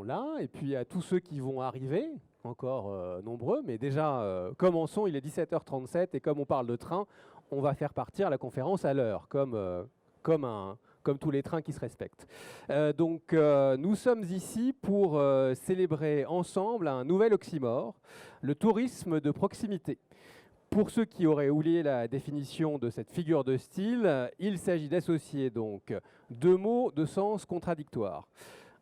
sont là, et puis à tous ceux qui vont arriver, encore nombreux, mais déjà commençons, il est 17h37, et comme on parle de train, on va faire partir la conférence à l'heure, comme tous les trains qui se respectent. Nous sommes ici pour célébrer ensemble un nouvel oxymore, le tourisme de proximité. Pour ceux qui auraient oublié la définition de cette figure de style, il s'agit d'associer donc deux mots de sens contradictoires.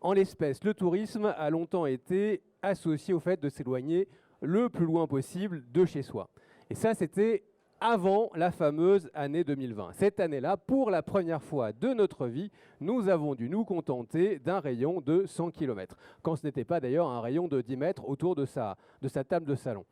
En l'espèce, le tourisme a longtemps été associé au fait de s'éloigner le plus loin possible de chez soi. Et ça, c'était avant la fameuse année 2020. Cette année-là, pour la première fois de notre vie, nous avons dû nous contenter d'un rayon de 100 km, quand ce n'était pas d'ailleurs un rayon de 10 mètres autour de sa table de salon.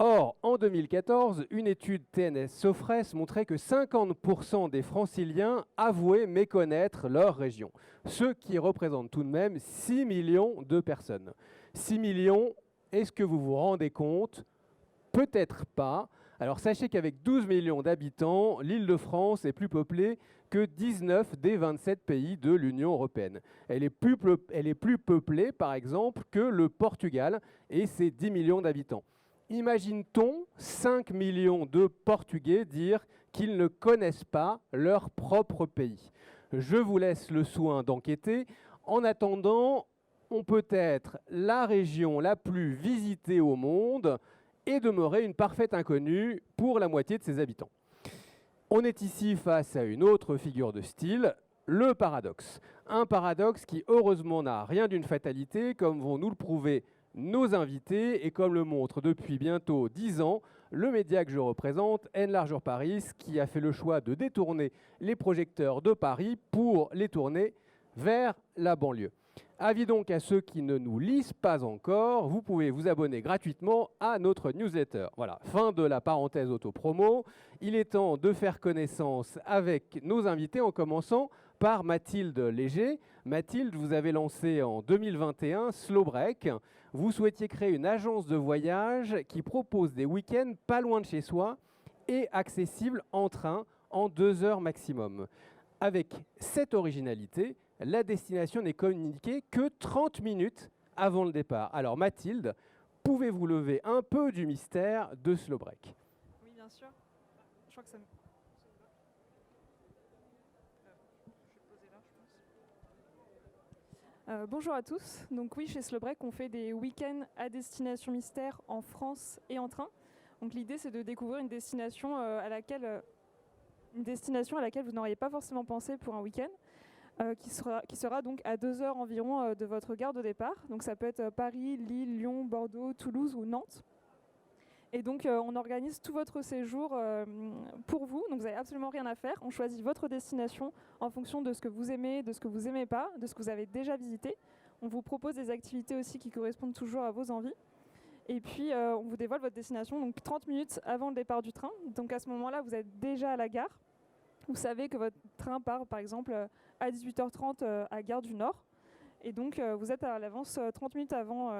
Or, en 2014, une étude TNS-Sofres montrait que 50% des franciliens avouaient méconnaître leur région, ce qui représente tout de même 6 millions de personnes. 6 millions, est-ce que vous vous rendez compte? Peut-être pas. Alors sachez qu'avec 12 millions d'habitants, l'Île-de-France est plus peuplée que 19 des 27 pays de l'Union européenne. Elle est plus peuplée, par exemple, que le Portugal et ses 10 millions d'habitants. Imagine-t-on 5 millions de Portugais dire qu'ils ne connaissent pas leur propre pays? Je vous laisse le soin d'enquêter. En attendant, on peut être la région la plus visitée au monde et demeurer une parfaite inconnue pour la moitié de ses habitants. On est ici face à une autre figure de style, le paradoxe. Un paradoxe qui heureusement n'a rien d'une fatalité, comme vont nous le prouver nos invités, et comme le montre depuis bientôt 10 ans, le média que je représente, Enlargeur Paris, qui a fait le choix de détourner les projecteurs de Paris pour les tourner vers la banlieue. Avis donc à ceux qui ne nous lisent pas encore, vous pouvez vous abonner gratuitement à notre newsletter. Voilà, fin de la parenthèse autopromo. Il est temps de faire connaissance avec nos invités en commençant par Mathilde Léger. Mathilde, vous avez lancé en 2021 Slow Break. Vous souhaitiez créer une agence de voyage qui propose des week-ends pas loin de chez soi et accessibles en train en 2 heures maximum. Avec cette originalité, la destination n'est communiquée que 30 minutes avant le départ. Alors Mathilde, pouvez-vous lever un peu du mystère de Slow Break? Oui, bien sûr. Je crois que ça me... bonjour à tous. Donc oui, chez Slow Break, on fait des week-ends à destination mystère en France et en train. Donc l'idée, c'est de découvrir une destination à laquelle vous n'auriez pas forcément pensé pour un week-end, qui sera donc à 2 heures environ de votre gare de départ. Donc ça peut être Paris, Lille, Lyon, Bordeaux, Toulouse ou Nantes. Et donc on organise tout votre séjour pour vous, donc vous n'avez absolument rien à faire. On choisit votre destination en fonction de ce que vous aimez, de ce que vous n'aimez pas, de ce que vous avez déjà visité. On vous propose des activités aussi qui correspondent toujours à vos envies. Et puis on vous dévoile votre destination donc 30 minutes avant le départ du train. Donc à ce moment-là, vous êtes déjà à la gare. Vous savez que votre train part par exemple à 18h30 à Gare du Nord. Et donc, vous êtes à l'avance 30 minutes avant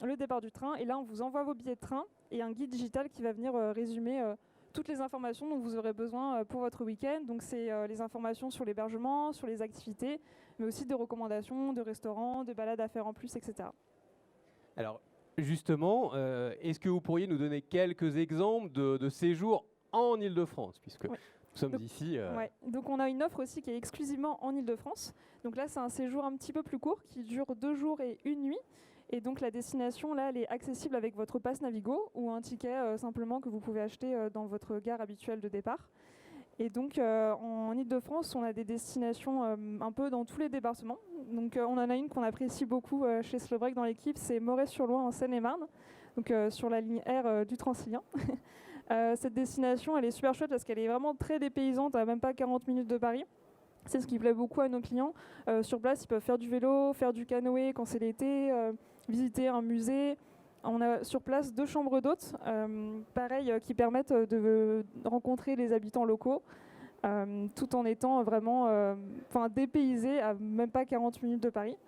le départ du train. Et là, on vous envoie vos billets de train et un guide digital qui va venir résumer toutes les informations dont vous aurez besoin pour votre week-end. Donc, c'est les informations sur l'hébergement, sur les activités, mais aussi des recommandations de restaurants, de balades à faire en plus, etc. Alors, justement, est-ce que vous pourriez nous donner quelques exemples de séjours en Île-de-France, puisque oui. Nous sommes ici. Ouais. Donc on a une offre aussi qui est exclusivement en Île-de-France. Donc là, c'est un séjour un petit peu plus court qui dure 2 jours et 1 nuit. Et donc la destination, là, elle est accessible avec votre pass Navigo ou un ticket simplement que vous pouvez acheter dans votre gare habituelle de départ. Et donc en Île-de-France, on a des destinations un peu dans tous les départements. Donc on en a une qu'on apprécie beaucoup chez Slow Break dans l'équipe, c'est Moret-sur-Loing en Seine-et-Marne, donc sur la ligne R du Transilien. Cette destination, elle est super chouette parce qu'elle est vraiment très dépaysante, à même pas 40 minutes de Paris. C'est ce qui plaît beaucoup à nos clients. Sur place, ils peuvent faire du vélo, faire du canoë quand c'est l'été, visiter un musée. On a sur place 2 chambres d'hôtes, pareil, qui permettent de rencontrer les habitants locaux, tout en étant vraiment dépaysés à même pas 40 minutes de Paris.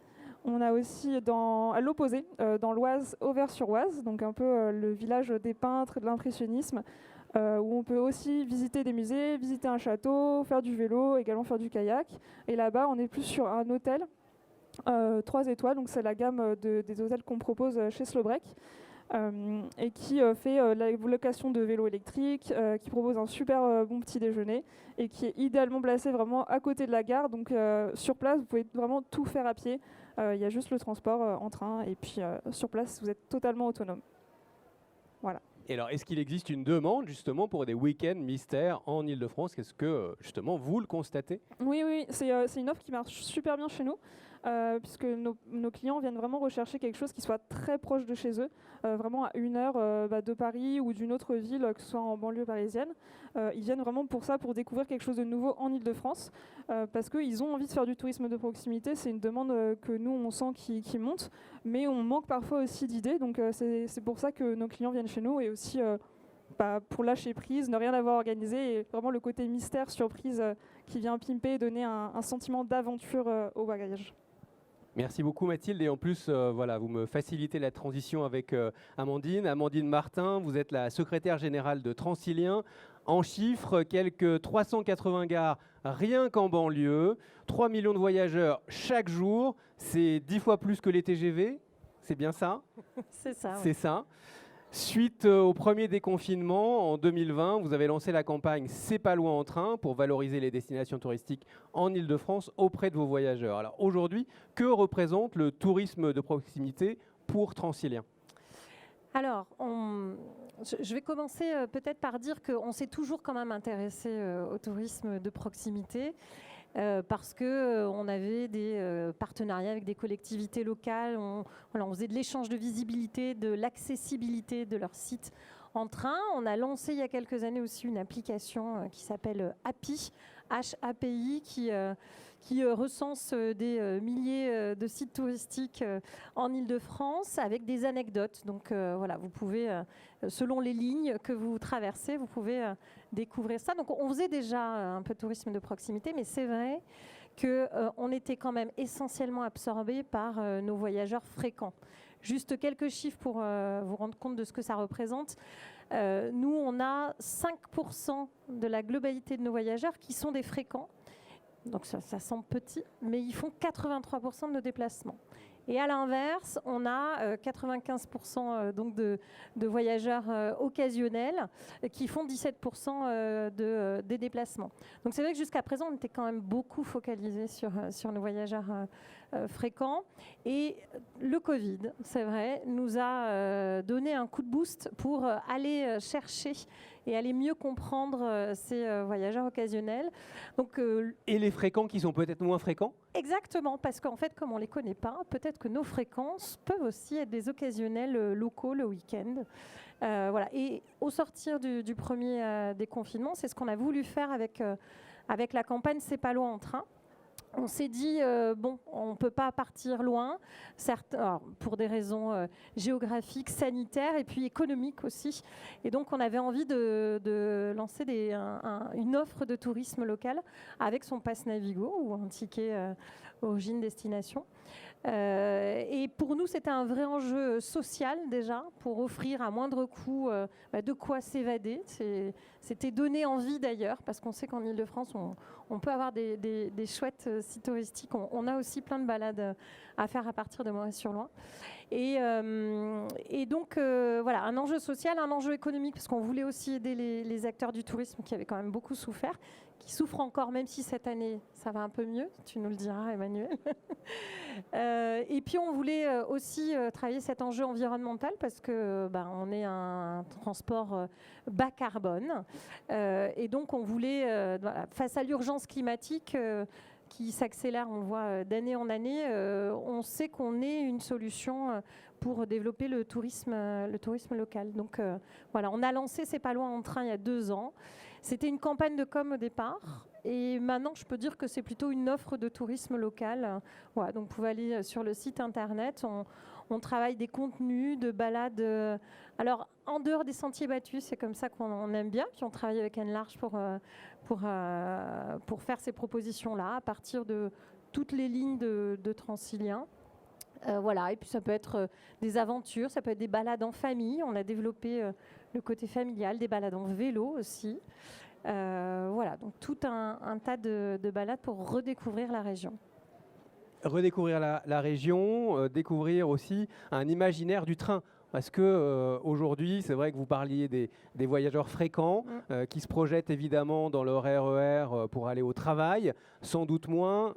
On a aussi à l'opposé, dans l'Oise, Auvers-sur-Oise, donc un peu le village des peintres, de l'impressionnisme, où on peut aussi visiter des musées, visiter un château, faire du vélo, également faire du kayak. Et là-bas, on est plus sur un hôtel 3 étoiles, donc c'est la gamme des hôtels qu'on propose chez Slowbreak. Et qui fait la location de vélos électriques, qui propose un super bon petit déjeuner et qui est idéalement placé vraiment à côté de la gare. Donc sur place, vous pouvez vraiment tout faire à pied. Il y a juste le transport en train et puis sur place, vous êtes totalement autonome. Voilà. Et alors, est-ce qu'il existe une demande justement pour des week-ends mystères en Île-de-France? Est-ce que justement vous le constatez? Oui, c'est une offre qui marche super bien chez nous. Puisque nos clients viennent vraiment rechercher quelque chose qui soit très proche de chez eux, vraiment à 1 heure de Paris ou d'une autre ville, que ce soit en banlieue parisienne. Ils viennent vraiment pour ça, pour découvrir quelque chose de nouveau en Île-de-France, parce qu'ils ont envie de faire du tourisme de proximité. C'est une demande que nous, on sent qui monte, mais on manque parfois aussi d'idées. Donc c'est pour ça que nos clients viennent chez nous et aussi pour lâcher prise, ne rien avoir organisé, et vraiment le côté mystère, surprise qui vient pimper et donner un sentiment d'aventure au voyage. Merci beaucoup Mathilde, et en plus voilà, vous me facilitez la transition avec Amandine Martin. Vous êtes la secrétaire générale de Transilien. En chiffres, quelques 380 gares rien qu'en banlieue, 3 millions de voyageurs chaque jour, c'est 10 fois plus que les TGV, c'est bien ça? C'est ça. C'est ça. Suite au premier déconfinement en 2020, vous avez lancé la campagne C'est pas loin en train pour valoriser les destinations touristiques en Île-de-France auprès de vos voyageurs. Alors aujourd'hui, que représente le tourisme de proximité pour Transilien? Alors, je vais commencer peut-être par dire qu'on s'est toujours quand même intéressé au tourisme de proximité. Parce qu'on avait des partenariats avec des collectivités locales, on faisait de l'échange de visibilité, de l'accessibilité de leur site en train. On a lancé il y a quelques années aussi une application qui s'appelle HAPI, H-A-P-I, qui recense des milliers de sites touristiques en Île-de-France avec des anecdotes. Donc voilà, vous pouvez, selon les lignes que vous traversez, vous pouvez découvrir ça. Donc on faisait déjà un peu de tourisme de proximité, mais c'est vrai qu'on était quand même essentiellement absorbé par nos voyageurs fréquents. Juste quelques chiffres pour vous rendre compte de ce que ça représente. Nous, on a 5% de la globalité de nos voyageurs qui sont des fréquents. Donc ça semble petit, mais ils font 83% de nos déplacements. Et à l'inverse, on a 95% donc de voyageurs occasionnels qui font 17% des déplacements. Donc c'est vrai que jusqu'à présent, on était quand même beaucoup focalisé sur nos voyageurs fréquents. Et le Covid, c'est vrai, nous a donné un coup de boost pour aller chercher et aller mieux comprendre ces voyageurs occasionnels. Donc, et les fréquents qui sont peut-être moins fréquents? Exactement, parce qu'en fait, comme on ne les connaît pas, peut-être que nos fréquences peuvent aussi être des occasionnels locaux le week-end. Voilà. Et au sortir du premier déconfinement, c'est ce qu'on a voulu faire avec la campagne C'est pas loin en train. On s'est dit, on ne peut pas partir loin, certes, alors, pour des raisons géographiques, sanitaires et puis économiques aussi. Et donc, on avait envie de lancer une offre de tourisme local avec son pass Navigo ou un ticket origine destination. Et pour nous, c'était un vrai enjeu social déjà, pour offrir à moindre coût de quoi s'évader. C'était donner envie d'ailleurs, parce qu'on sait qu'en Île-de-France, on peut avoir des chouettes sites touristiques. On a aussi plein de balades à faire à partir de Moret-sur-Loing. Et donc, voilà, un enjeu social, un enjeu économique, parce qu'on voulait aussi aider les acteurs du tourisme qui avaient quand même beaucoup souffert, qui souffrent encore, même si cette année, ça va un peu mieux. Tu nous le diras, Emmanuel. Et puis, on voulait aussi travailler cet enjeu environnemental, parce que on est un transport bas carbone. Et donc, on voulait, face à l'urgence climatique, qui s'accélère, on le voit d'année en année, on sait qu'on est une solution pour développer le tourisme local. Donc voilà, on a lancé C'est pas loin en train il y a 2 ans. C'était une campagne de com au départ. Et maintenant, je peux dire que c'est plutôt une offre de tourisme local. Voilà, donc vous pouvez aller sur le site internet. On travaille des contenus, de balades. Alors, en dehors des sentiers battus, c'est comme ça qu'on aime bien. Puis on travaille avec Anne Large pour faire ces propositions-là à partir de toutes les lignes de Transilien. Voilà, et puis ça peut être des aventures, ça peut être des balades en famille. On a développé le côté familial, des balades en vélo aussi. Voilà, donc tout un tas de balades pour redécouvrir la région. redécouvrir la région, découvrir aussi un imaginaire du train. Parce que aujourd'hui, c'est vrai que vous parliez des voyageurs fréquents qui se projettent évidemment dans leur RER pour aller au travail, sans doute moins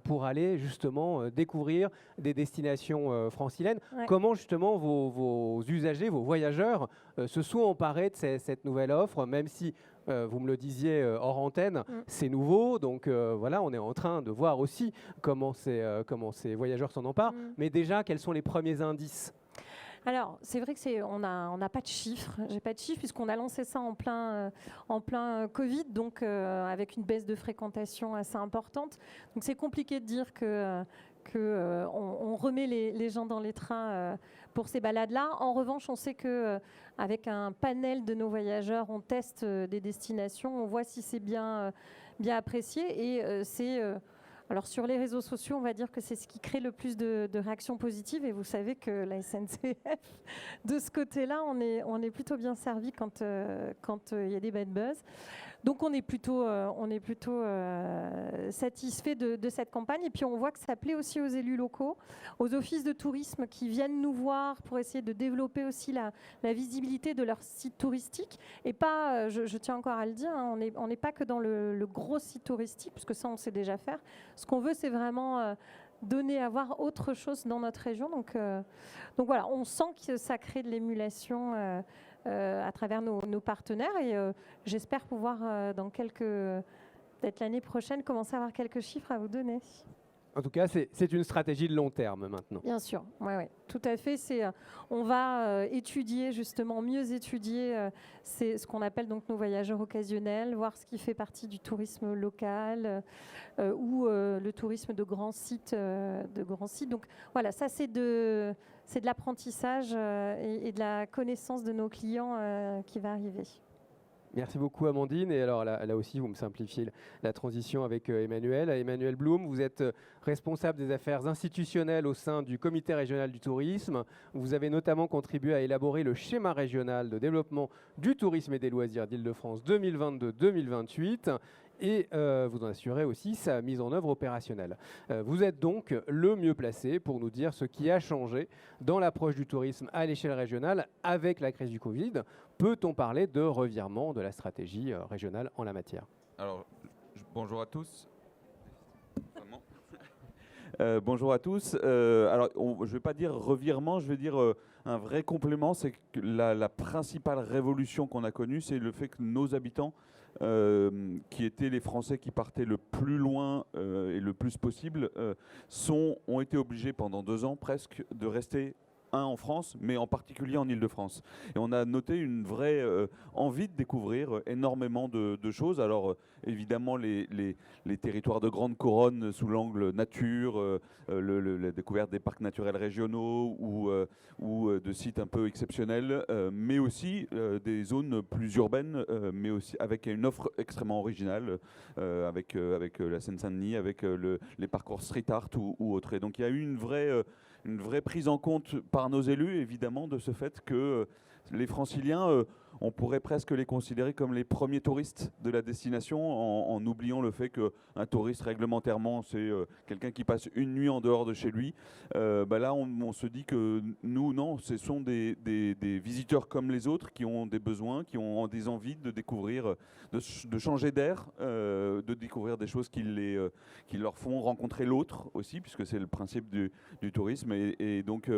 pour aller justement découvrir des destinations franciliennes. Ouais. Comment justement vos usagers, vos voyageurs se sont emparés de cette nouvelle offre, même si vous me le disiez hors antenne, c'est nouveau, donc voilà, on est en train de voir aussi comment ces voyageurs s'en emparent. Mais déjà, quels sont les premiers indices ? Alors, c'est vrai que on n'a pas de chiffres. J'ai pas de chiffres puisqu'on a lancé ça en plein Covid, donc avec une baisse de fréquentation assez importante. Donc c'est compliqué de dire on remet les gens dans les trains pour ces balades-là. En revanche, on sait que avec un panel de nos voyageurs, on teste des destinations, on voit si c'est bien apprécié et alors sur les réseaux sociaux, on va dire que c'est ce qui crée le plus de réactions positives. Et vous savez que la SNCF, de ce côté-là, on est plutôt bien servi quand il y a des bad buzz. Donc on est plutôt satisfait de cette campagne. Et puis on voit que ça plaît aussi aux élus locaux, aux offices de tourisme qui viennent nous voir pour essayer de développer aussi la visibilité de leur site touristique. Et pas, je tiens encore à le dire, hein, on n'est pas que dans le gros site touristique, parce que ça on sait déjà faire. Ce qu'on veut, c'est vraiment donner à voir autre chose dans notre région. Donc voilà, on sent que ça crée de l'émulation à travers nos partenaires et j'espère pouvoir peut-être l'année prochaine commencer à avoir quelques chiffres à vous donner. En tout cas, c'est une stratégie de long terme maintenant. Bien sûr, oui, tout à fait. On va étudier justement, mieux étudier ce qu'on appelle donc nos voyageurs occasionnels, voir ce qui fait partie du tourisme local ou le tourisme de grands sites. Donc voilà, ça c'est de l'apprentissage et de la connaissance de nos clients qui va arriver. Merci beaucoup Amandine. Et alors là aussi, vous me simplifiez la transition avec Emmanuel. Emmanuel Blum, vous êtes responsable des affaires institutionnelles au sein du Comité régional du tourisme. Vous avez notamment contribué à élaborer le schéma régional de développement du tourisme et des loisirs d'Île-de-France 2022-2028. Et vous en assurez aussi sa mise en œuvre opérationnelle. Vous êtes donc le mieux placé pour nous dire ce qui a changé dans l'approche du tourisme à l'échelle régionale avec la crise du Covid. Peut-on parler de revirement de la stratégie régionale en la matière ? Alors, bonjour à tous. Bonjour à tous. Alors, je ne vais pas dire revirement, je vais dire un vrai complément. C'est que la principale révolution qu'on a connue, c'est le fait que nos habitants, qui étaient les Français qui partaient le plus loin et le plus possible, ont été obligés pendant 2 ans presque de rester en France, mais en particulier en Île-de-France. Et on a noté une vraie envie de découvrir énormément de choses. Alors évidemment les territoires de grande couronne sous l'angle nature, la découverte des parcs naturels régionaux ou de sites un peu exceptionnels, mais aussi des zones plus urbaines, mais aussi avec une offre extrêmement originale, avec la Seine-Saint-Denis, avec les parcours street art ou autres. Et donc il y a eu une vraie prise en compte par nos élus, évidemment, de ce fait que les Franciliens, on pourrait presque les considérer comme les premiers touristes de la destination, en oubliant le fait qu'un touriste, réglementairement, c'est quelqu'un qui passe une nuit en dehors de chez lui. Là, on se dit que nous, non, ce sont des visiteurs comme les autres qui ont des besoins, qui ont des envies de découvrir, de changer d'air, de découvrir des choses qui leur font rencontrer l'autre aussi, puisque c'est le principe du tourisme. Et donc,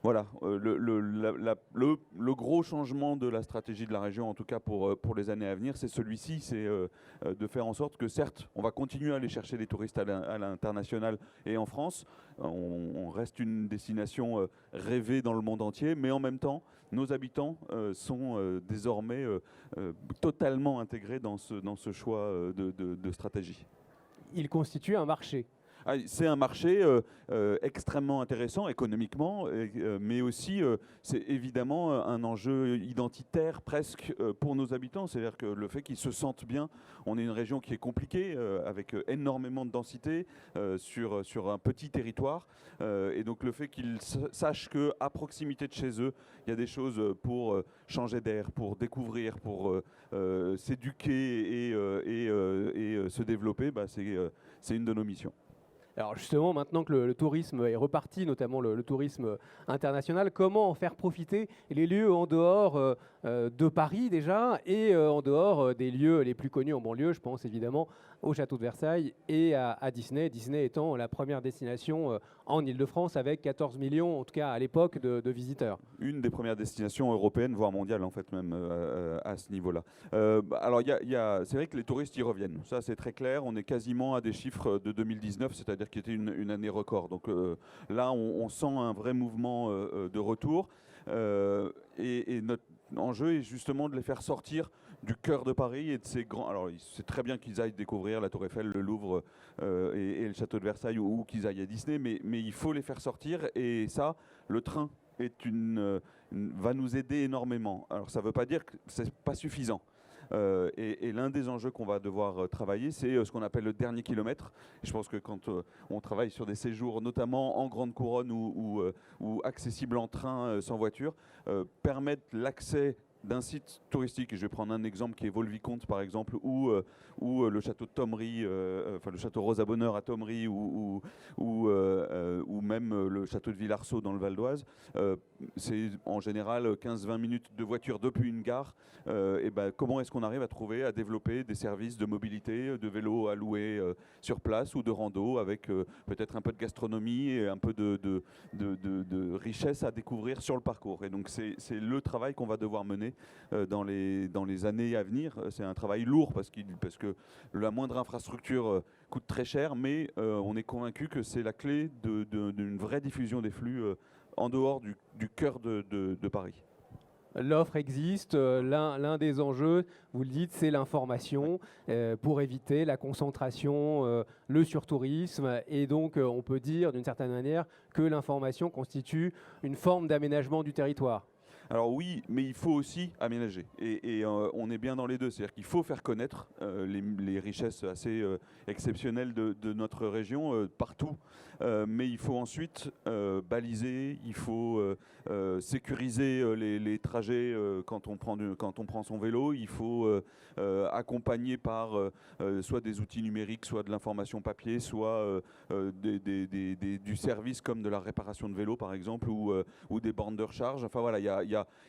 voilà, le gros changement de la stratégie de la région, en tout cas pour les années à venir, c'est celui-ci, c'est de faire en sorte que certes, on va continuer à aller chercher des touristes à l'international et en France, on reste une destination rêvée dans le monde entier, mais en même temps, nos habitants sont désormais totalement intégrés dans ce choix de stratégie. Il constitue un marché. C'est un marché extrêmement intéressant économiquement, mais aussi c'est évidemment un enjeu identitaire presque pour nos habitants. C'est-à-dire que le fait qu'ils se sentent bien, on est une région qui est compliquée, avec énormément de densité sur un petit territoire. Et donc le fait qu'ils sachent qu'à proximité de chez eux, il y a des choses pour changer d'air, pour découvrir, pour s'éduquer et se développer, c'est une de nos missions. Alors justement, maintenant que le tourisme est reparti, notamment le tourisme international, comment en faire profiter les lieux en dehors de Paris déjà et en dehors des lieux les plus connus en banlieue? Je pense évidemment au château de Versailles et à Disney. Disney étant la première destination en Île-de-France avec 14 millions, en tout cas à l'époque, de visiteurs. Une des premières destinations européennes, voire mondiales en fait même à ce niveau-là. Alors c'est vrai que les touristes y reviennent, ça c'est très clair, on est quasiment à des chiffres de 2019, c'est-à-dire qui était une année record. Donc là on sent un vrai mouvement de retour et notre enjeu est justement de les faire sortir du cœur de Paris et de ces grands... Alors c'est très bien qu'ils aillent découvrir la Tour Eiffel, le Louvre et le château de Versailles ou qu'ils aillent à Disney, mais il faut les faire sortir et ça, le train va nous aider énormément. Alors ça ne veut pas dire que ce n'est pas suffisant. Et l'un des enjeux qu'on va devoir travailler, c'est ce qu'on appelle le dernier kilomètre. Et je pense que quand on travaille sur des séjours, notamment en grande couronne ou accessibles en train sans voiture, permettre l'accès d'un site touristique, et je vais prendre un exemple qui est Vaux-le-Vicomte par exemple, ou le château de Thomery, enfin le château Rosa Bonheur à Thomery, ou même le château de Villarceau dans le Val d'Oise. C'est en général 15-20 minutes de voiture depuis une gare. Et ben, comment est-ce qu'on arrive à développer des services de mobilité, de vélo à louer sur place ou de rando avec peut-être un peu de gastronomie et un peu de richesse à découvrir sur le parcours. Et donc c'est le travail qu'on va devoir mener dans les années à venir. C'est un travail lourd parce que la moindre infrastructure coûte très cher, mais on est convaincu que c'est la clé d'une vraie diffusion des flux en dehors du cœur de Paris. L'offre existe, l'un des enjeux, vous le dites, c'est l'information pour éviter la concentration, le surtourisme. Et donc, on peut dire d'une certaine manière que l'information constitue une forme d'aménagement du territoire. Alors oui, mais il faut aussi aménager. Et on est bien dans les deux. C'est-à-dire qu'il faut faire connaître les richesses assez exceptionnelles de notre région partout. Mais il faut ensuite baliser, il faut sécuriser les trajets quand on prend son vélo. Il faut accompagner par soit des outils numériques, soit de l'information papier, soit du service comme de la réparation de vélo par exemple, ou des bornes de recharge. Enfin voilà, il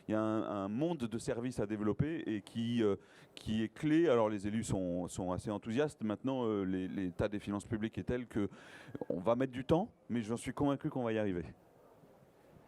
y a un monde de services à développer et qui est clé. Alors les élus sont assez enthousiastes. Maintenant, l'état des finances publiques est tel qu'on va mettre du temps, mais j'en suis convaincu qu'on va y arriver.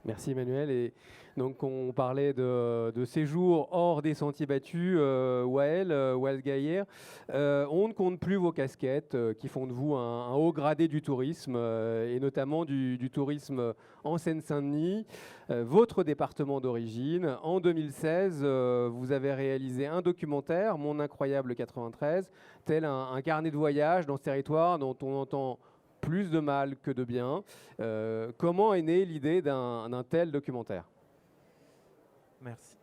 Merci Emmanuel. Et donc on parlait de séjours hors des sentiers battus, Wael Gaillère. On ne compte plus vos casquettes qui font de vous un haut gradé du tourisme et notamment du tourisme en Seine-Saint-Denis, votre département d'origine. En 2016, vous avez réalisé un documentaire, Mon incroyable 93, tel un carnet de voyage dans ce territoire dont on entend plus de mal que de bien. Comment est née l'idée d'un tel documentaire ? Merci.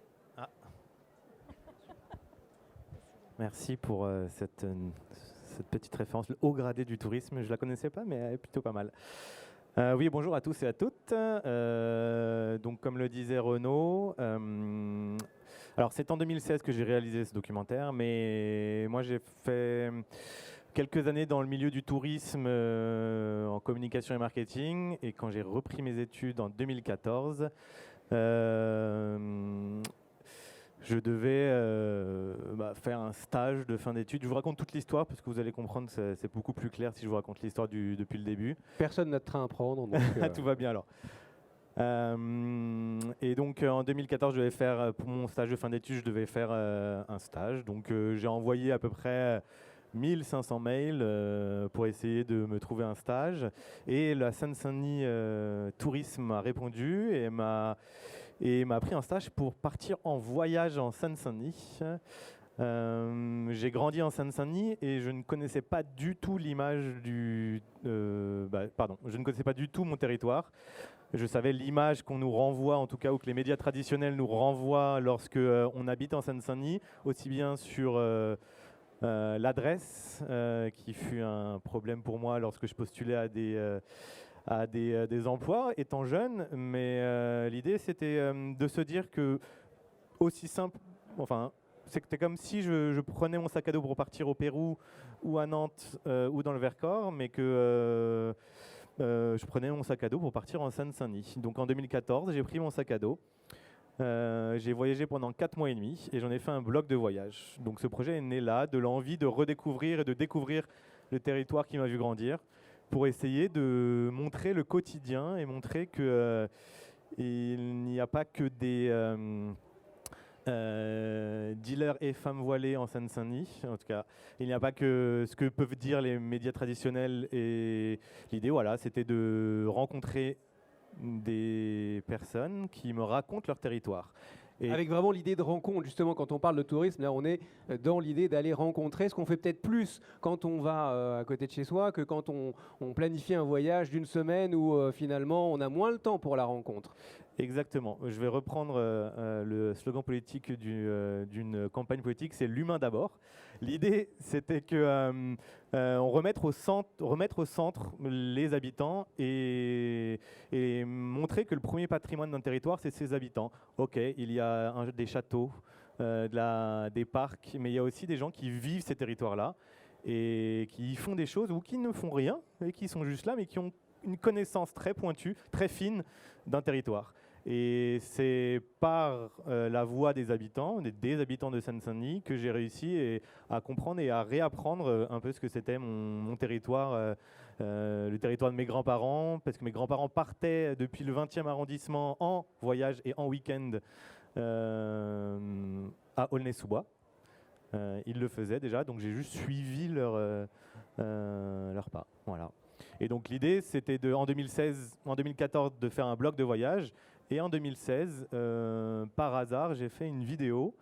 Merci pour cette petite référence, le haut gradé du tourisme. Je ne la connaissais pas, mais elle est plutôt pas mal. Oui, bonjour à tous et à toutes. Donc, comme le disait Renaud, alors c'est en 2016 que j'ai réalisé ce documentaire, mais moi j'ai fait quelques années dans le milieu du tourisme en communication et marketing, et quand j'ai repris mes études en 2014, je devais faire un stage de fin d'études. Je vous raconte toute l'histoire parce que vous allez comprendre, c'est beaucoup plus clair si je vous raconte l'histoire depuis le début. Personne n'a de train à prendre. Donc Tout va bien alors. Et donc en 2014, je devais faire, pour mon stage de fin d'études, je devais faire un stage. Donc j'ai envoyé à peu près 1500 mails pour essayer de me trouver un stage. Et la Seine-Saint-Denis Tourisme m'a répondu et m'a pris un stage pour partir en voyage en Seine-Saint-Denis. J'ai grandi en Seine-Saint-Denis et je ne connaissais pas du tout je ne connaissais pas du tout mon territoire. Je savais l'image qu'on nous renvoie, en tout cas, ou que les médias traditionnels nous renvoient lorsque on habite en Seine-Saint-Denis, aussi bien sur l'adresse, qui fut un problème pour moi lorsque je postulais à des emplois étant jeune, mais l'idée c'était de se dire que aussi simple, enfin c'était comme si je prenais mon sac à dos pour partir au Pérou ou à Nantes ou dans le Vercors, mais que je prenais mon sac à dos pour partir en Seine-Saint-Denis. Donc en 2014, j'ai pris mon sac à dos. J'ai voyagé pendant 4 mois et demi et j'en ai fait un blog de voyage. Donc ce projet est né là, de l'envie de redécouvrir et de découvrir le territoire qui m'a vu grandir, pour essayer de montrer le quotidien et montrer que il n'y a pas que des dealers et femmes voilées en Seine-Saint-Denis. En tout cas, il n'y a pas que ce que peuvent dire les médias traditionnels. Et l'idée, voilà, c'était de rencontrer des personnes qui me racontent leur territoire. Et Avec vraiment l'idée de rencontre, justement, quand on parle de tourisme, là on est dans l'idée d'aller rencontrer, ce qu'on fait peut-être plus quand on va à côté de chez soi que quand on planifie un voyage d'une semaine où finalement on a moins le temps pour la rencontre. Exactement. Je vais reprendre le slogan politique d'une campagne politique, c'est l'humain d'abord. L'idée, c'était que on remettre au centre les habitants et montrer que le premier patrimoine d'un territoire, c'est ses habitants. Ok, il y a des châteaux, des parcs, mais il y a aussi des gens qui vivent ces territoires-là et qui font des choses ou qui ne font rien et qui sont juste là, mais qui ont une connaissance très pointue, très fine d'un territoire. Et c'est par la voix des habitants de Seine-Saint-Denis, que j'ai réussi à comprendre et à réapprendre un peu ce que c'était mon territoire, le territoire de mes grands-parents, parce que mes grands-parents partaient depuis le 20e arrondissement en voyage et en week-end à Aulnay-sous-Bois. Ils le faisaient déjà, donc j'ai juste suivi leur pas. Voilà. Et donc l'idée, c'était en 2014, de faire un blog de voyage. Et en 2016, par hasard, j'ai fait une vidéo.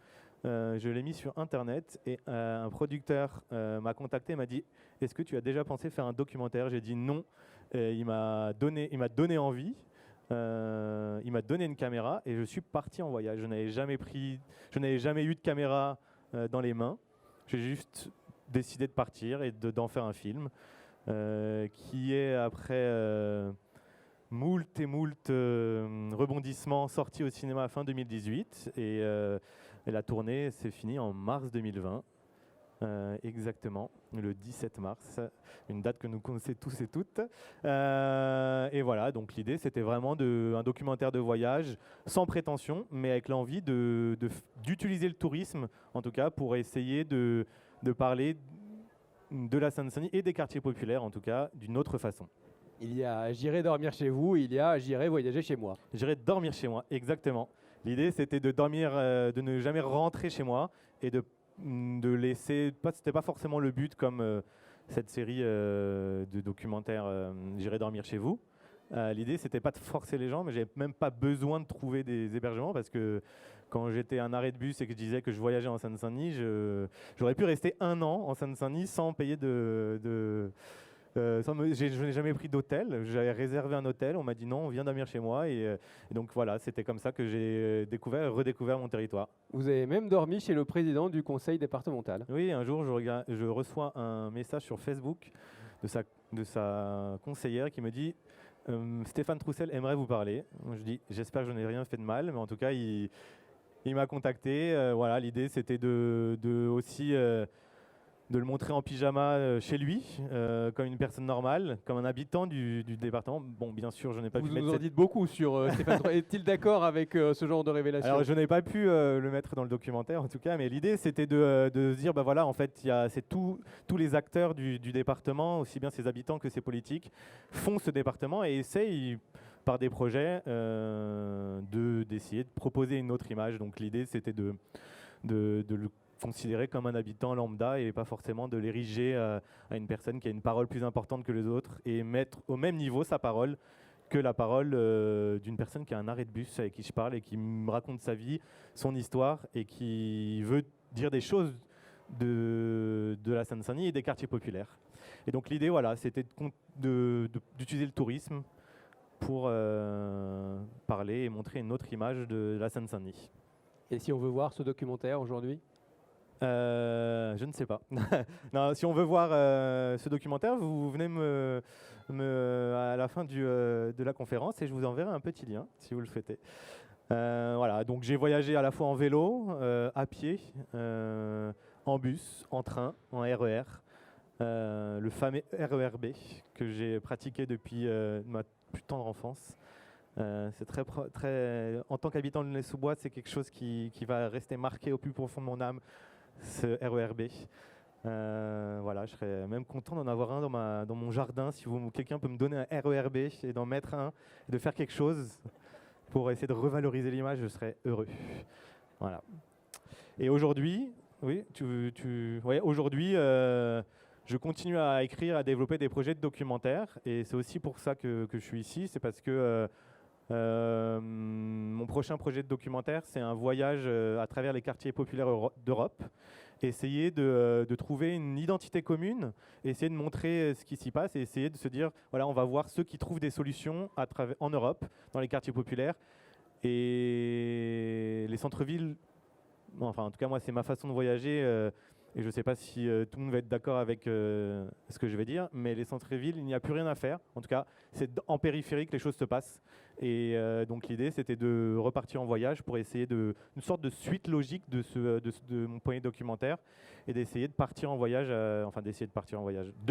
Je l'ai mise sur Internet et un producteur m'a contacté et m'a dit « Est-ce que tu as déjà pensé faire un documentaire ?» J'ai dit non. Et il m'a donné envie. Il m'a donné une caméra et je suis parti en voyage. Je n'avais jamais eu de caméra dans les mains. J'ai juste décidé de partir et d'en faire un film qui est après moult rebondissements sortis au cinéma fin 2018 et la tournée s'est finie en mars 2020. Exactement, le 17 mars, une date que nous connaissons tous et toutes. Et voilà, donc l'idée c'était vraiment un documentaire de voyage sans prétention, mais avec l'envie d'utiliser le tourisme, en tout cas, pour essayer de parler de la Seine-Saint-Denis et des quartiers populaires, en tout cas, d'une autre façon. Il y a j'irai dormir chez vous, il y a j'irai voyager chez moi. J'irai dormir chez moi, exactement. L'idée c'était de dormir, de ne jamais rentrer chez moi et de laisser. C'était pas forcément le but comme cette série de documentaires J'irai dormir chez vous. L'idée c'était pas de forcer les gens, mais j'avais même pas besoin de trouver des hébergements parce que quand j'étais à un arrêt de bus et que je disais que je voyageais en Seine-Saint-Denis, j'aurais pu rester 1 an en Seine-Saint-Denis sans payer je n'ai jamais pris d'hôtel. J'avais réservé un hôtel. On m'a dit non, on vient dormir chez moi. Et donc voilà, c'était comme ça que j'ai redécouvert mon territoire. Vous avez même dormi chez le président du conseil départemental. Oui, un jour, je reçois un message sur Facebook de sa conseillère qui me dit Stéphane Troussel aimerait vous parler. Je dis j'espère que je n'ai rien fait de mal, mais en tout cas, il m'a contacté. Voilà, l'idée c'était aussi de le montrer en pyjama chez lui, comme une personne normale, comme un habitant du département. Bon, bien sûr, je n'ai pas pu mettre... Vous en dites beaucoup sur Stéphane. Est-il d'accord avec ce genre de révélation? Alors, je n'ai pas pu le mettre dans le documentaire, en tout cas, mais l'idée, c'était de se dire, bah voilà, en fait, c'est tous les acteurs du département, aussi bien ses habitants que ses politiques, font ce département et essayent, par des projets, d'essayer de proposer une autre image. Donc, l'idée, c'était de le considéré comme un habitant lambda et pas forcément de l'ériger à une personne qui a une parole plus importante que les autres et mettre au même niveau sa parole que la parole d'une personne qui a un arrêt de bus avec qui je parle et qui me raconte sa vie, son histoire et qui veut dire des choses de la Seine-Saint-Denis et des quartiers populaires. Et donc l'idée, voilà, c'était d'utiliser le tourisme pour parler et montrer une autre image de la Seine-Saint-Denis. Et si on veut voir ce documentaire aujourd'hui? Je ne sais pas. Non, si on veut voir ce documentaire, vous venez à la fin de la conférence et je vous enverrai un petit lien si vous le souhaitez. Voilà, donc j'ai voyagé à la fois en vélo, à pied, en bus, en train, en RER, le fameux RERB que j'ai pratiqué depuis ma plus tendre enfance. C'est très, en tant qu'habitant de Nez-sous-Bois, c'est quelque chose qui va rester marqué au plus profond de mon âme, ce RERB. Voilà, je serais même content d'en avoir un dans mon jardin. Si quelqu'un peut me donner un RERB et d'en mettre un, de faire quelque chose pour essayer de revaloriser l'image, je serais heureux. Voilà. Et aujourd'hui, oui, aujourd'hui, je continue à écrire, à développer des projets de documentaires. Et c'est aussi pour ça que je suis ici. C'est parce que mon prochain projet de documentaire, c'est un voyage à travers les quartiers populaires d'Europe. Essayer de trouver une identité commune, essayer de montrer ce qui s'y passe et essayer de se dire, voilà, on va voir ceux qui trouvent des solutions en Europe, dans les quartiers populaires. Et les centres-villes, enfin en tout cas moi c'est ma façon de voyager, et je ne sais pas si tout le monde va être d'accord avec ce que je vais dire, mais les centres-villes, il n'y a plus rien à faire. En tout cas, c'est en périphérie que les choses se passent. Et donc l'idée, c'était de repartir en voyage pour essayer une sorte de suite logique de mon premier documentaire et d'essayer de partir en voyage, de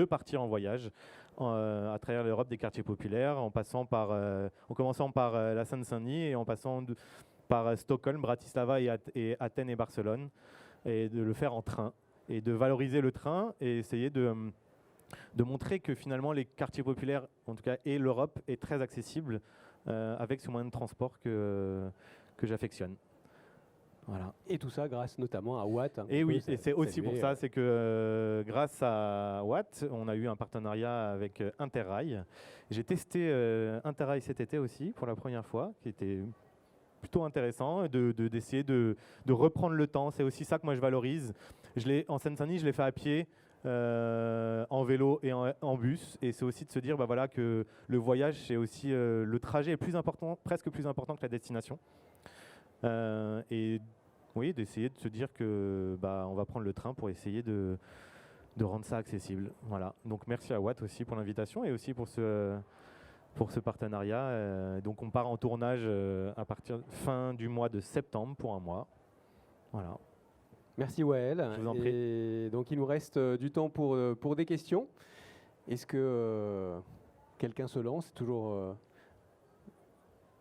partir en voyage à travers l'Europe des quartiers populaires, en commençant par la Seine-Saint-Denis et en passant par Stockholm, Bratislava et Athènes et Barcelone, et de le faire en train et de valoriser le train et essayer de montrer que finalement les quartiers populaires, en tout cas, et l'Europe est très accessible avec ce moyen de transport que j'affectionne. Voilà. Et tout ça grâce notamment à Watt. Et oui, et c'est aussi pour ça, c'est que grâce à Watt, on a eu un partenariat avec Interrail. J'ai testé Interrail cet été aussi pour la première fois, qui était plutôt intéressant, d'essayer de reprendre le temps. C'est aussi ça que moi je valorise. En Seine-Saint-Denis, je l'ai fait à pied, en vélo et en bus. Et c'est aussi de se dire bah voilà, que le voyage, c'est aussi le trajet est plus important, presque plus important que la destination. Et oui, d'essayer de se dire que bah, on va prendre le train pour essayer de rendre ça accessible. Voilà. Donc merci à Watt aussi pour l'invitation et aussi pour ce partenariat. Donc on part en tournage à partir fin du mois de septembre pour un mois. Voilà. Merci Wael. Je vous en prie. Et donc il nous reste du temps pour des questions. Est-ce que quelqu'un se lance? C'est toujours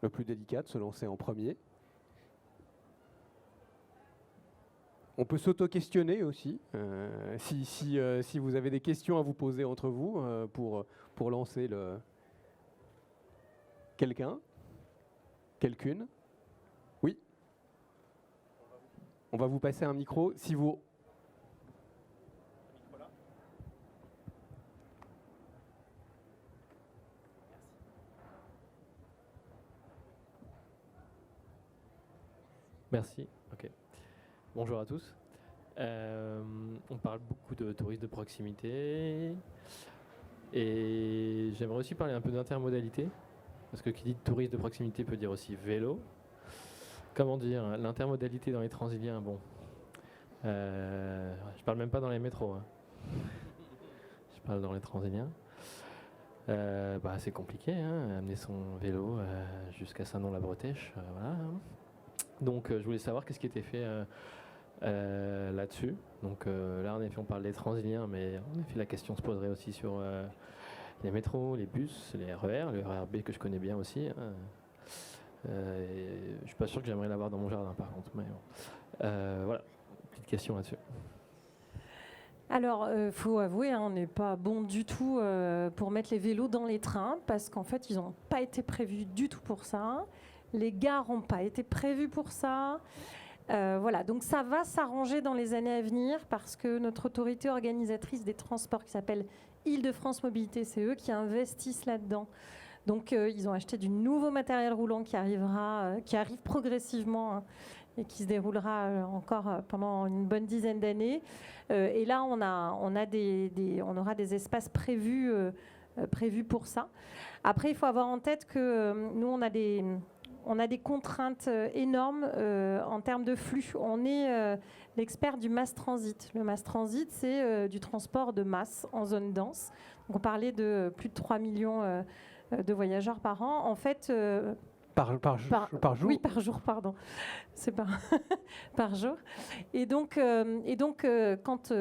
le plus délicat de se lancer en premier. On peut s'auto-questionner aussi, si vous avez des questions à vous poser entre vous pour lancer quelqu'un, quelqu'une. Oui. On va vous passer un micro. Si vous... Merci. Ok. Bonjour à tous. On parle beaucoup de tourisme de proximité et j'aimerais aussi parler un peu d'intermodalité parce que qui dit tourisme de proximité peut dire aussi vélo. Comment dire, l'intermodalité dans les Transiliens, bon, je parle même pas dans les métros, hein. Je parle dans les Transiliens. Bah, c'est compliqué, hein, amener son vélo jusqu'à Saint-Nom-la-Bretèche, voilà. Donc je voulais savoir qu'est-ce qui était fait là-dessus. Donc là en effet on parle des Transiliens, mais en effet la question se poserait aussi sur les métros, les bus, les RER, le RERB que je connais bien aussi. Hein. Je suis pas sûr que j'aimerais l'avoir dans mon jardin par contre, mais bon. Voilà, petite question là-dessus. Alors, faut avouer, on n'est pas bon du tout pour mettre les vélos dans les trains, parce qu'en fait, ils n'ont pas été prévus du tout pour ça. Les gares n'ont pas été prévues pour ça. Voilà, donc ça va s'arranger dans les années à venir, parce que notre autorité organisatrice des transports, qui s'appelle Île-de-France Mobilité, c'est eux qui investissent là-dedans. Donc, ils ont acheté du nouveau matériel roulant qui arrive progressivement, hein, et qui se déroulera encore pendant une bonne dizaine d'années. Et là, on aura des espaces prévus pour ça. Après, il faut avoir en tête que nous, on a des contraintes énormes en termes de flux. On est l'expert du mass transit. Le mass transit, c'est du transport de masse en zone dense. Donc, on parlait de plus de 3 millions de voyageurs par an. En fait, Par jour. Oui, par jour, pardon. C'est par, par jour. Et donc, quand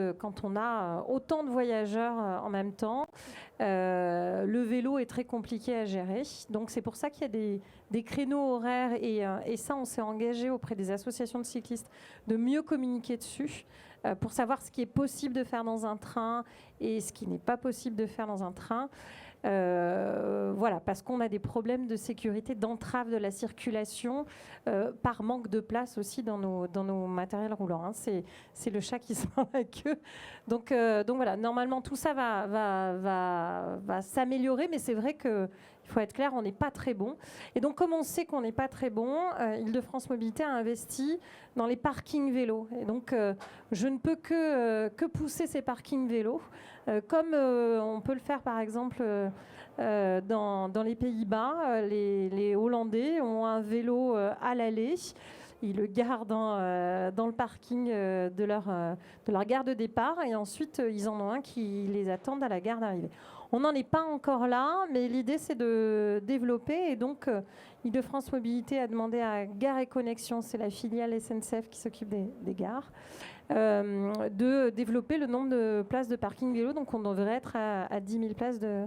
on a autant de voyageurs en même temps, le vélo est très compliqué à gérer. Donc, c'est pour ça qu'il y a des créneaux horaires. Et ça, on s'est engagé auprès des associations de cyclistes de mieux communiquer dessus pour savoir ce qui est possible de faire dans un train et ce qui n'est pas possible de faire dans un train. Voilà, parce qu'on a des problèmes de sécurité, d'entrave de la circulation, par manque de place aussi dans nos matériels roulants. Hein. C'est le chat qui se mord la queue. Donc voilà, normalement tout ça va s'améliorer, mais c'est vrai que il faut être clair, on n'est pas très bon. Et donc, comme on sait qu'on n'est pas très bon, Île-de-France Mobilité a investi dans les parkings vélos. Et donc, je ne peux que pousser ces parkings vélos, comme on peut le faire, par exemple, dans les Pays-Bas. Les Hollandais ont un vélo à l'allée. Ils le gardent dans le parking de leur gare de départ et ensuite ils en ont un qui les attend à la gare d'arrivée. On n'en est pas encore là, mais l'idée c'est de développer et donc Île-de-France Mobilité a demandé à Gare et Connexion, c'est la filiale SNCF qui s'occupe des gares, de développer le nombre de places de parking vélo. Donc on devrait être à 10 000 places de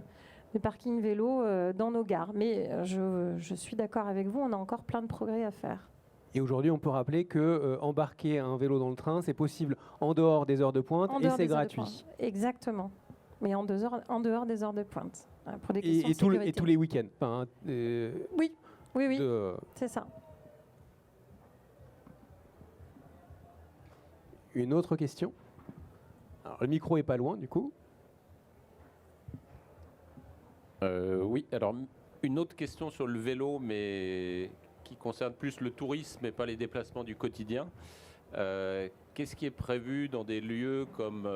parking vélo dans nos gares. Mais je suis d'accord avec vous, on a encore plein de progrès à faire. Et aujourd'hui, on peut rappeler que embarquer un vélo dans le train, c'est possible en dehors des heures de pointe et c'est gratuit. Exactement. Mais en dehors des heures de pointe. Pour des questions Et de sécurité. tous les week-ends. Enfin, Oui, c'est ça. Une autre question. Alors, le micro est pas loin, du coup. Oui, alors une autre question sur le vélo, mais qui concerne plus le tourisme et pas les déplacements du quotidien. Qu'est-ce qui est prévu dans des lieux comme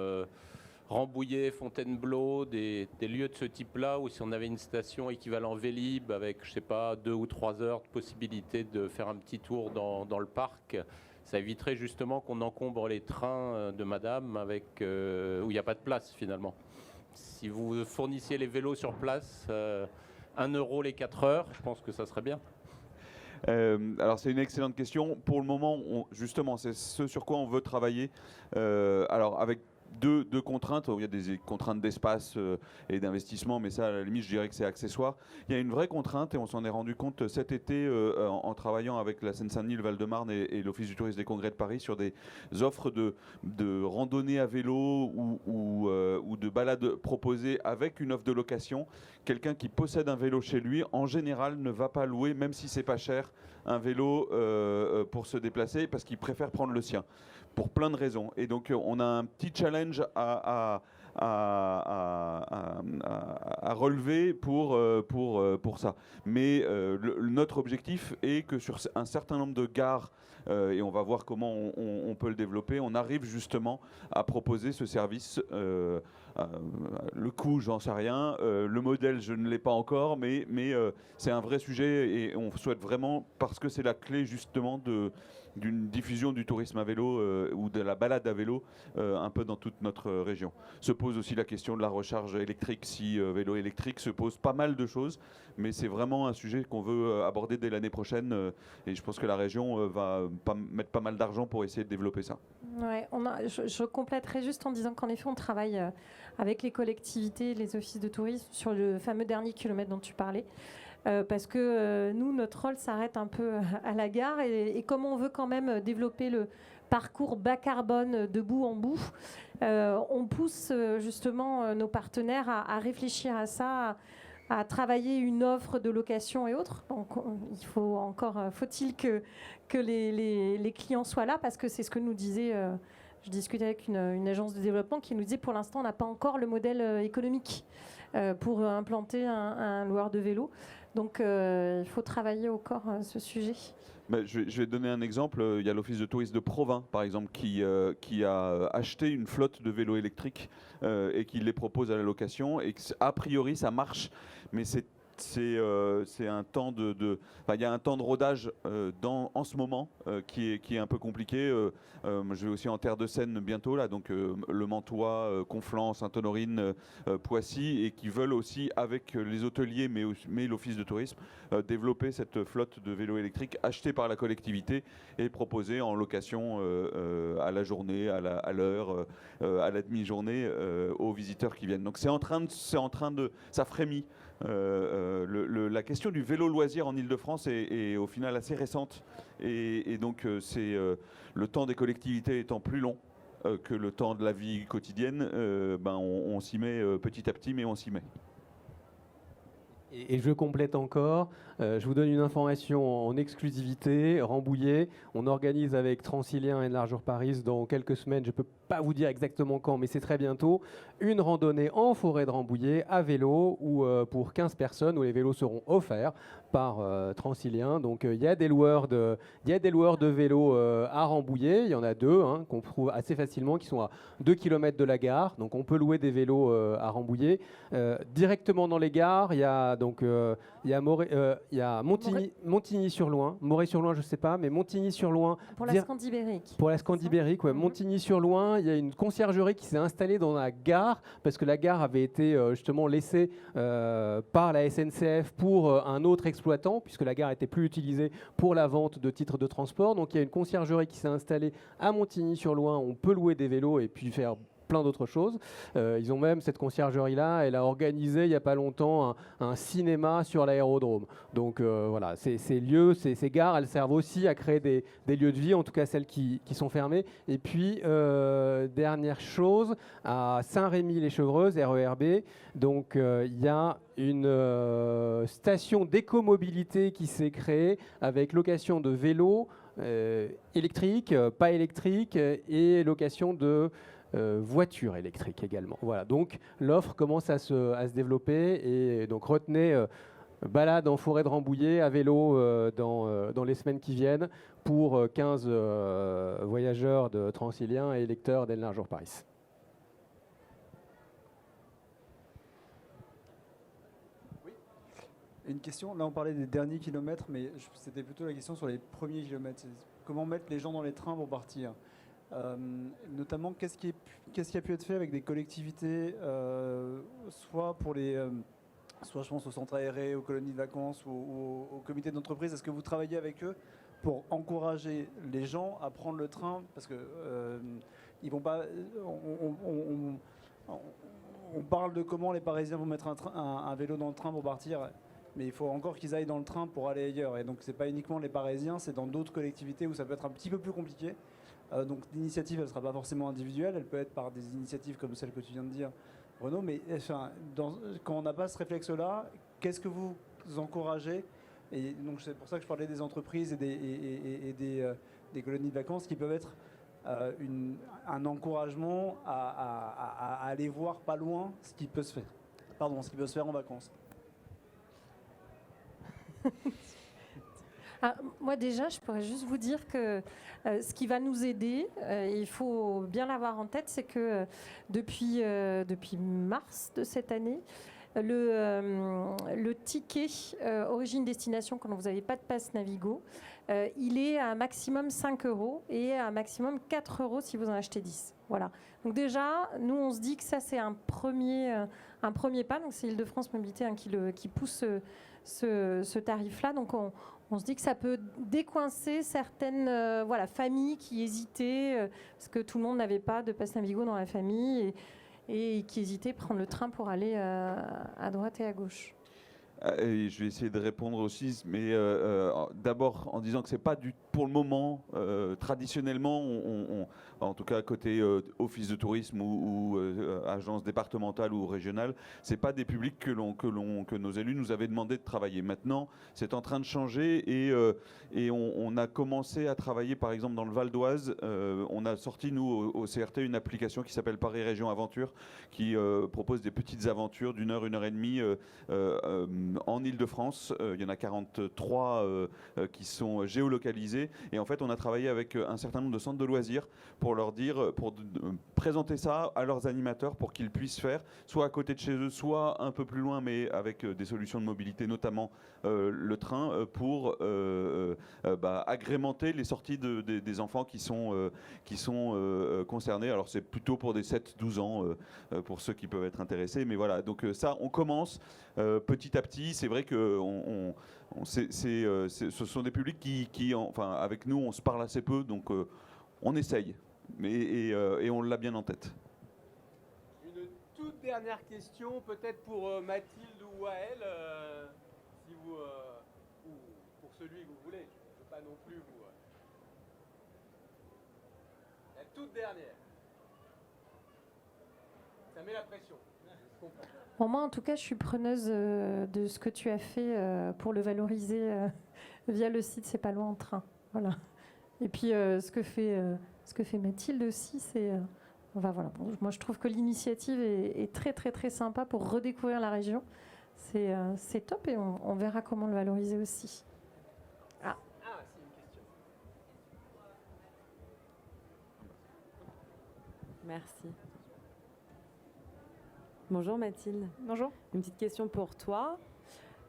Rambouillet, Fontainebleau, des lieux de ce type-là, où si on avait une station équivalent Vélib avec, je sais pas, 2 ou 3 heures de possibilité de faire un petit tour dans le parc, ça éviterait justement qu'on encombre les trains de madame avec, où il n'y a pas de place finalement. Si vous fournissiez les vélos sur place, 1 euro les 4 heures, je pense que ça serait bien. Alors c'est une excellente question. Pour le moment, justement, c'est ce sur quoi on veut travailler. Alors avec deux contraintes. Il y a des contraintes d'espace et d'investissement, mais ça, à la limite, je dirais que c'est accessoire. Il y a une vraie contrainte, et on s'en est rendu compte cet été en travaillant avec la Seine-Saint-Denis, le Val-de-Marne et l'Office du tourisme des congrès de Paris sur des offres de randonnée à vélo ou de balade proposées avec une offre de location. Quelqu'un qui possède un vélo chez lui, en général, ne va pas louer, même si c'est pas cher, un vélo pour se déplacer, parce qu'il préfère prendre le sien, pour plein de raisons. Et donc, on a un petit challenge à relever pour ça. Mais notre objectif est que sur un certain nombre de gares, et on va voir comment on peut le développer, on arrive justement à proposer ce service. Le coût, j'en sais rien. Le modèle, je ne l'ai pas encore, mais c'est un vrai sujet et on souhaite vraiment, parce que c'est la clé justement d'une diffusion du tourisme à vélo ou de la balade à vélo un peu dans toute notre région. Se pose aussi la question de la recharge électrique, si vélo électrique, se pose pas mal de choses, mais c'est vraiment un sujet qu'on veut aborder dès l'année prochaine et je pense que la région va mettre pas mal d'argent pour essayer de développer ça. Ouais, je compléterai juste en disant qu'en effet on travaille avec les collectivités, les offices de tourisme sur le fameux dernier kilomètre dont tu parlais. Parce que nous, notre rôle s'arrête un peu à la gare et comme on veut quand même développer le parcours bas carbone de bout en bout, on pousse justement nos partenaires à réfléchir à ça, à travailler une offre de location et autres. Donc faut-il que les clients soient là, parce que c'est ce que nous disait... je discutais avec une agence de développement qui nous disait pour l'instant on n'a pas encore le modèle économique pour implanter un loueur de vélo. Donc il faut travailler au corps ce sujet. Je vais donner un exemple. Il y a l'Office de tourisme de Provins, par exemple, qui a acheté une flotte de vélos électriques et qui les propose à la location. Et a priori, ça marche, mais c'est c'est un temps il y a un temps de rodage en ce moment qui est un peu compliqué. Je vais aussi en Terre de Seine bientôt, là, donc le Mantois, Conflans, Sainte-Honorine, Poissy, et qui veulent aussi, avec les hôteliers, mais l'Office de tourisme, développer cette flotte de vélos électriques achetés par la collectivité et proposés en location à la journée, à l'heure, à la demi-journée aux visiteurs qui viennent. Donc ça frémit. La question du vélo loisir en Ile-de-France est au final assez récente et donc le temps des collectivités étant plus long que le temps de la vie quotidienne, on s'y met petit à petit, mais on s'y met. Et je complète encore, je vous donne une information en exclusivité, Rambouillet. On organise avec Transilien et Enlargeur Paris dans quelques semaines, je ne peux pas vous dire exactement quand, mais c'est très bientôt, une randonnée en forêt de Rambouillet à vélo où, pour 15 personnes, où les vélos seront offerts par Transilien. Donc il y a des loueurs de vélos à Rambouillet, il y en a deux qu'on trouve assez facilement, qui sont à 2 km de la gare. Donc on peut louer des vélos à Rambouillet. Directement dans les gares, il y a Montigny-sur-Loing. Moret-sur-Loing, je ne sais pas, mais Montigny-sur-Loing. Pour la Scandibérique. Pour la Scandibérique, ouais. Montigny-sur-Loing, il y a une conciergerie qui s'est installée dans la gare, parce que la gare avait été justement laissée par la SNCF pour un autre exploitant, puisque la gare n'était plus utilisée pour la vente de titres de transport. Donc il y a une conciergerie qui s'est installée à Montigny-sur-Loing. On peut louer des vélos et puis faire plein d'autres choses. Ils ont même, cette conciergerie-là, elle a organisé il n'y a pas longtemps un cinéma sur l'aérodrome. Donc voilà, ces lieux, ces gares, elles servent aussi à créer des lieux de vie, en tout cas celles qui sont fermées. Et puis, dernière chose, à Saint-Rémy-les-Chevreuses, RERB, donc il y a une station d'écomobilité qui s'est créée avec location de vélos électriques, pas électriques, et location de voitures électriques également. Voilà, donc l'offre commence à se développer, et donc retenez balade en forêt de Rambouillet à vélo dans les semaines qui viennent pour 15 voyageurs de Transilien et lecteurs d'Enlargeur Paris. Une question, là on parlait des derniers kilomètres, mais c'était plutôt la question sur les premiers kilomètres. Comment mettre les gens dans les trains pour partir ? Notamment, qu'est-ce qui a pu être fait avec des collectivités, soit pour soit je pense au centre aéré, aux colonies de vacances ou au comité d'entreprise. Est-ce que vous travaillez avec eux pour encourager les gens à prendre le train, parce que ils vont pas. On parle de comment les Parisiens vont mettre un vélo dans le train pour partir. Mais il faut encore qu'ils aillent dans le train pour aller ailleurs. Et donc, c'est pas uniquement les Parisiens, c'est dans d'autres collectivités où ça peut être un petit peu plus compliqué. Donc, l'initiative, elle ne sera pas forcément individuelle. Elle peut être par des initiatives comme celle que tu viens de dire, Renaud. Mais enfin, quand on n'a pas ce réflexe-là, qu'est-ce que vous encouragez ? Et donc, c'est pour ça que je parlais des entreprises et des colonies de vacances qui peuvent être un encouragement à aller voir pas loin ce qui peut se faire. Ce qui peut se faire en vacances. Moi déjà, je pourrais juste vous dire que ce qui va nous aider, il faut bien l'avoir en tête, c'est que depuis mars de cette année, le ticket origine-destination, quand vous n'avez pas de passe Navigo, il est à un maximum 5 € et à un maximum 4 € si vous en achetez 10. Voilà. Donc déjà, nous on se dit que ça c'est un premier pas. Donc c'est Île-de-France Mobilité qui pousse ce tarif-là. Donc on se dit que ça peut décoincer certaines familles qui hésitaient, parce que tout le monde n'avait pas de passe Navigo dans la famille, et qui hésitaient à prendre le train pour aller à droite et à gauche. Et je vais essayer de répondre aussi, mais d'abord en disant que c'est pas pour le moment, traditionnellement, en tout cas côté office de tourisme ou agence départementale ou régionale, c'est pas des publics que nos élus nous avaient demandé de travailler. Maintenant, c'est en train de changer et on a commencé à travailler, par exemple dans le Val d'Oise, on a sorti nous au CRT une application qui s'appelle Paris Région Aventure, qui propose des petites aventures d'1 heure, 1 heure et demie en Île-de-France. Il y en a 43 qui sont géolocalisés. Et en fait, on a travaillé avec un certain nombre de centres de loisirs pour leur dire, présenter ça à leurs animateurs pour qu'ils puissent faire, soit à côté de chez eux, soit un peu plus loin, mais avec des solutions de mobilité, notamment le train, pour agrémenter les sorties des enfants qui sont concernés. Alors c'est plutôt pour des 7-12 ans, pour ceux qui peuvent être intéressés. Mais voilà, donc ça, on commence petit à petit. C'est vrai que ce sont des publics qui avec nous, on se parle assez peu, donc on essaye. Et on l'a bien en tête. Une toute dernière question, peut-être pour Mathilde ou Wael, si vous, ou pour celui que vous voulez. Je ne veux pas non plus vous. La toute dernière. Ça met la pression. Bon, moi, en tout cas, je suis preneuse de ce que tu as fait pour le valoriser via le site C'est pas loin en train. Voilà. Et puis, ce que fait Mathilde aussi, c'est... voilà. Bon, moi, je trouve que l'initiative est très, très, très sympa pour redécouvrir la région. C'est top et on verra comment le valoriser aussi. C'est une question. Merci. Bonjour Mathilde. Bonjour. Une petite question pour toi.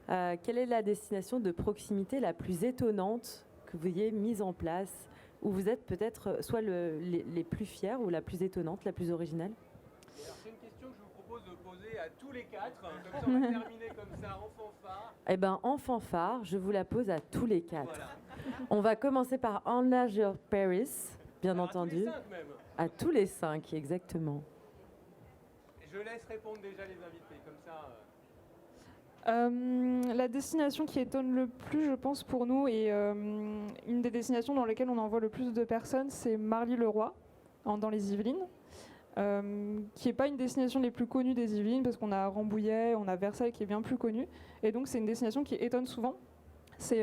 Quelle est la destination de proximité la plus étonnante que vous ayez mise en place, où vous êtes peut-être soit les plus fiers ou la plus étonnante, la plus originale? C'est une question que je vous propose de poser à tous les quatre, comme ça on va terminer comme ça en fanfare. Eh bien, en fanfare, je vous la pose à tous les quatre. Voilà. On va commencer par Angel Paris, bien Alors, entendu. À tous les 5 même. À tous les 5, exactement. Je laisse répondre déjà les invités, comme ça. La destination qui étonne le plus, je pense, pour nous, et une des destinations dans lesquelles on envoie le plus de personnes, c'est Marly-le-Roi, dans les Yvelines, qui n'est pas une destination les plus connues des Yvelines, parce qu'on a Rambouillet, on a Versailles qui est bien plus connu, et donc c'est une destination qui étonne souvent. C'est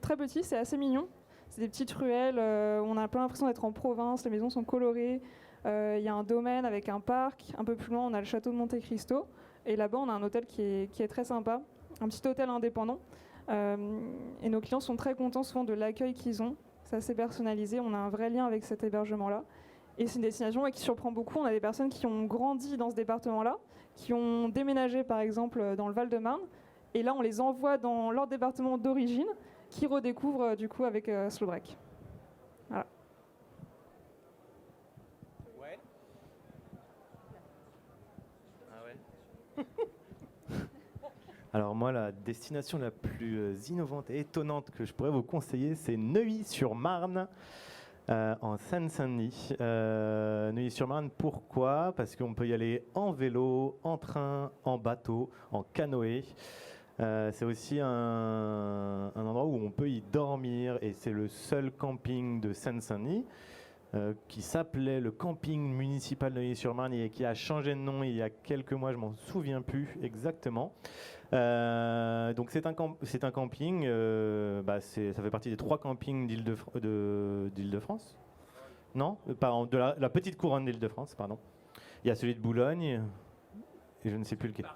très petit, c'est assez mignon, c'est des petites ruelles, on a un peu l'impression d'être en province, les maisons sont colorées, il y a un domaine avec un parc, un peu plus loin on a le château de Monte Cristo, et là-bas on a un hôtel qui est très sympa, un petit hôtel indépendant, et nos clients sont très contents souvent de l'accueil qu'ils ont, c'est assez personnalisé, on a un vrai lien avec cet hébergement-là, et c'est une destination qui surprend beaucoup. On a des personnes qui ont grandi dans ce département-là, qui ont déménagé par exemple dans le Val-de-Marne, et là on les envoie dans leur département d'origine, qui redécouvrent du coup avec Slowbreak. Voilà. Ouais. Ah ouais. Alors moi, la destination la plus innovante et étonnante que je pourrais vous conseiller, c'est Neuilly-sur-Marne, en Seine-Saint-Denis. Neuilly-sur-Marne, pourquoi? Parce qu'on peut y aller en vélo, en train, en bateau, en canoë. C'est aussi un endroit où on peut y dormir, et c'est le seul camping de Seine-Saint-Denis qui s'appelait le camping municipal de Neuilly-sur-Marne et qui a changé de nom il y a quelques mois, je m'en souviens plus exactement. Donc c'est un camping, ça fait partie des 3 campings d'Île-de-France. Non, pardon, de la petite couronne d'Île-de-France, pardon. Il y a celui de Boulogne, et je ne sais plus lequel.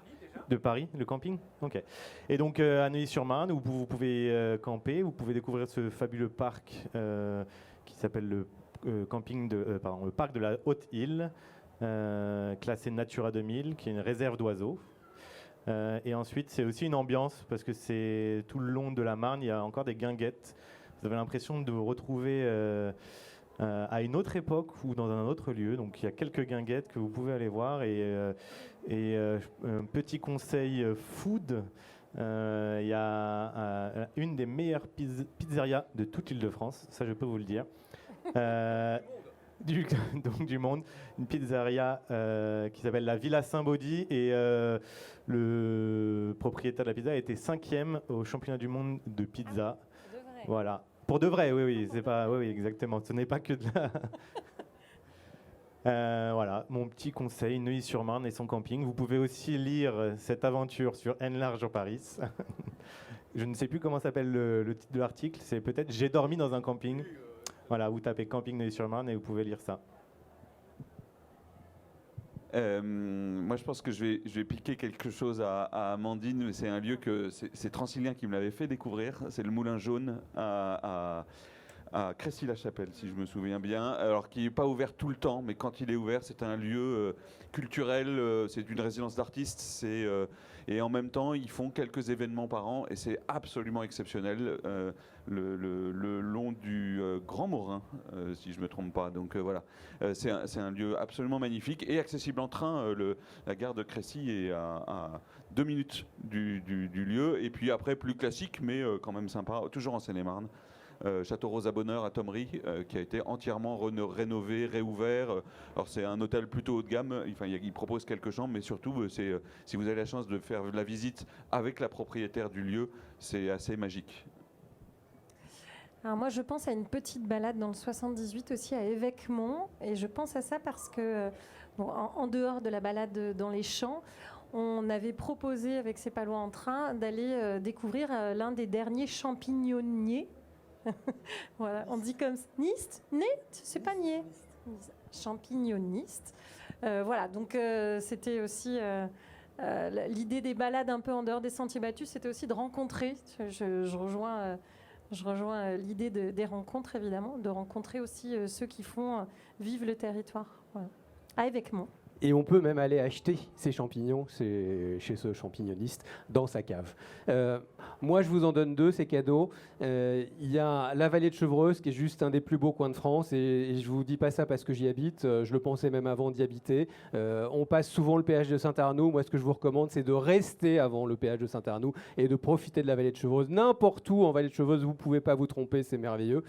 De Paris, le camping. Ok. Et donc à Neuilly-sur-Marne, où vous pouvez camper, vous pouvez découvrir ce fabuleux parc qui s'appelle le parc de la Haute-Île, classé Natura 2000, qui est une réserve d'oiseaux. Et ensuite, c'est aussi une ambiance, parce que c'est tout le long de la Marne, il y a encore des guinguettes. Vous avez l'impression de vous retrouver à une autre époque ou dans un autre lieu. Donc il y a quelques guinguettes que vous pouvez aller voir. Et un petit conseil food, il y a une des meilleures pizzerias de toute l'Île-de-France, ça je peux vous le dire. Du monde, une pizzeria qui s'appelle la Villa Saint-Baudy, et le propriétaire de la pizza a été 5e au championnat du monde de pizza. Voilà, pour de vrai, oui, c'est pas, oui, exactement. Ce n'est pas que de la. Voilà, mon petit conseil, Neuilly-sur-Marne et son camping. Vous pouvez aussi lire cette aventure sur Enlarge Paris. Je ne sais plus comment s'appelle le titre de l'article. C'est peut-être J'ai dormi dans un camping. Voilà, vous tapez camping Neuilly-sur-Marne et vous pouvez lire ça. Moi, je pense que je vais piquer quelque chose à Amandine. C'est un lieu que c'est Transilien qui me l'avait fait découvrir. C'est le Moulin Jaune à Crécy-la-Chapelle, si je me souviens bien. Alors, qui n'est pas ouvert tout le temps, mais quand il est ouvert, c'est un lieu culturel. C'est une résidence d'artistes. Et en même temps, ils font quelques événements par an et c'est absolument exceptionnel. Le long du Grand Morin, si je ne me trompe pas. Donc voilà, c'est un lieu absolument magnifique et accessible en train. La gare de Crécy est à 2 minutes du lieu. Et puis après, plus classique, mais quand même sympa, toujours en Seine-et-Marne. Château Rosa Bonheur à Thomery, qui a été entièrement rénové, réouvert. Alors c'est un hôtel plutôt haut de gamme, enfin, il propose quelques chambres, mais surtout, si vous avez la chance de faire la visite avec la propriétaire du lieu, c'est assez magique. Alors moi, je pense à une petite balade dans le 78 aussi à Évêquemont, et je pense à ça parce que, bon, en dehors de la balade dans les champs, on avait proposé avec ses Palois en train d'aller découvrir l'un des derniers champignonniers. Voilà, on dit comme niste, c'est pas nier, champignonniste. Voilà, donc c'était aussi l'idée des balades un peu en dehors des sentiers battus, c'était aussi de rencontrer. Je rejoins l'idée des rencontres évidemment, de rencontrer aussi ceux qui font vivre le territoire. Voilà. À Évêquemont. Et on peut même aller acheter ces champignons chez ce champignonniste dans sa cave. Moi, je vous en donne 2, c'est cadeau. Il y a la vallée de Chevreuse, qui est juste un des plus beaux coins de France. Et je ne vous dis pas ça parce que j'y habite. Je le pensais même avant d'y habiter. On passe souvent le péage de Saint-Arnoux. Moi, ce que je vous recommande, c'est de rester avant le péage de Saint-Arnoux et de profiter de la vallée de Chevreuse. N'importe où en vallée de Chevreuse, vous ne pouvez pas vous tromper, c'est merveilleux.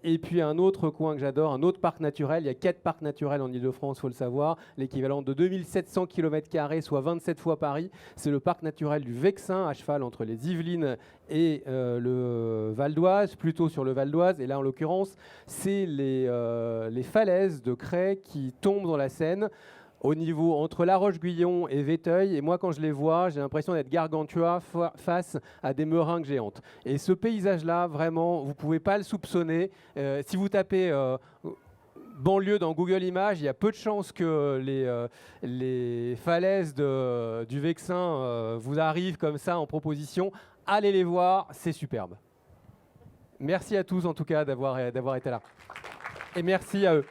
Et puis, un autre coin que j'adore, un autre parc naturel. Il y a 4 parcs naturels en Ile-de-France, il faut le savoir. L'équivalent de 2700 km², soit 27 fois Paris. C'est le parc naturel du Vexin, à cheval entre les Yvelines et le Val d'Oise, plutôt sur le Val d'Oise. Et là, en l'occurrence, c'est les falaises de craie qui tombent dans la Seine, au niveau entre La Roche-Guyon et Véteuil. Et moi, quand je les vois, j'ai l'impression d'être Gargantua face à des meringues géantes. Et ce paysage-là, vraiment, vous ne pouvez pas le soupçonner. Si vous tapez banlieue dans Google Images, il y a peu de chances que les falaises du Vexin vous arrivent comme ça en proposition. Allez les voir, c'est superbe. Merci à tous en tout cas d'avoir été là. Et merci à eux.